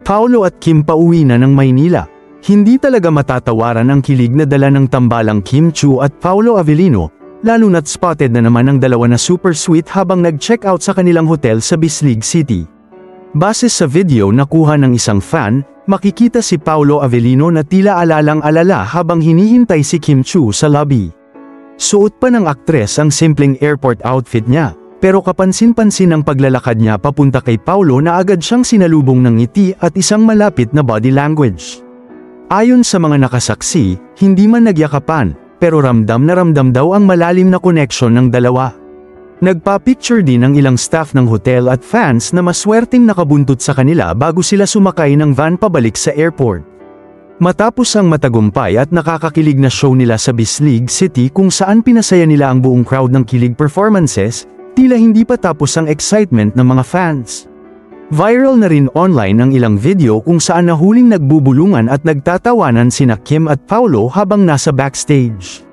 Paolo at Kim pauwi na ng Maynila. Hindi talaga matatawaran ang kilig na dala ng tambalang Kim Chiu at Paolo Avellino, lalo na't spotted na naman ang dalawa na super sweet habang nag-check out sa kanilang hotel sa Bislig City. Base sa video na kuha ng isang fan, makikita si Paolo Avellino na tila alalang-alala habang hinihintay si Kim Chiu sa lobby. Suot pa ng aktres ang simpleng airport outfit niya. Pero kapansin-pansin ang paglalakad niya papunta kay Paolo na agad siyang sinalubong ng ngiti at isang malapit na body language. Ayon sa mga nakasaksi, hindi man nagyakapan, pero ramdam na ramdam daw ang malalim na connection ng dalawa. Nagpa-picture din ang ilang staff ng hotel at fans na maswerteng nakabuntot sa kanila bago sila sumakay ng van pabalik sa airport. Matapos ang matagumpay at nakakakilig na show nila sa Bislig City kung saan pinasaya nila ang buong crowd ng kilig performances, tila hindi pa tapos ang excitement ng mga fans. Viral na rin online ang ilang video kung saan nahuling nagbubulungan at nagtatawanan sina Kim at Paolo habang nasa backstage.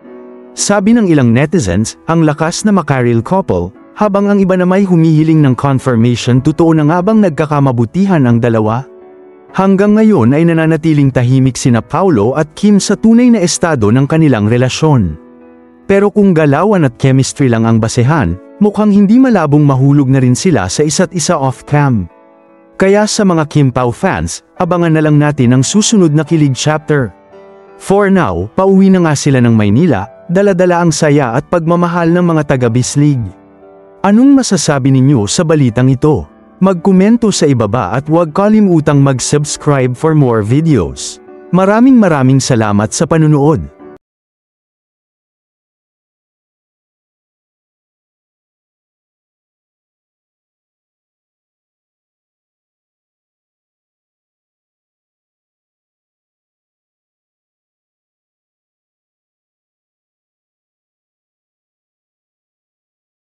Sabi ng ilang netizens, ang lakas na makaril couple, habang ang iba namay humihiling ng confirmation totoo na nga bang nagkakamabutihan ang dalawa? Hanggang ngayon ay nananatiling tahimik sina Paolo at Kim sa tunay na estado ng kanilang relasyon. Pero kung galawan at chemistry lang ang basehan, mukhang hindi malabong mahulog na rin sila sa isa't isa off-cam. Kaya sa mga Kim Pao fans, abangan na lang natin ang susunod na kilig chapter. For now, pauwi na nga sila ng Maynila, dala-dala ang saya at pagmamahal ng mga taga-Bislig. Anong masasabi ninyo sa balitang ito? Magkomento sa ibaba at huwag kalimutang mag-subscribe for more videos. Maraming salamat sa panunood.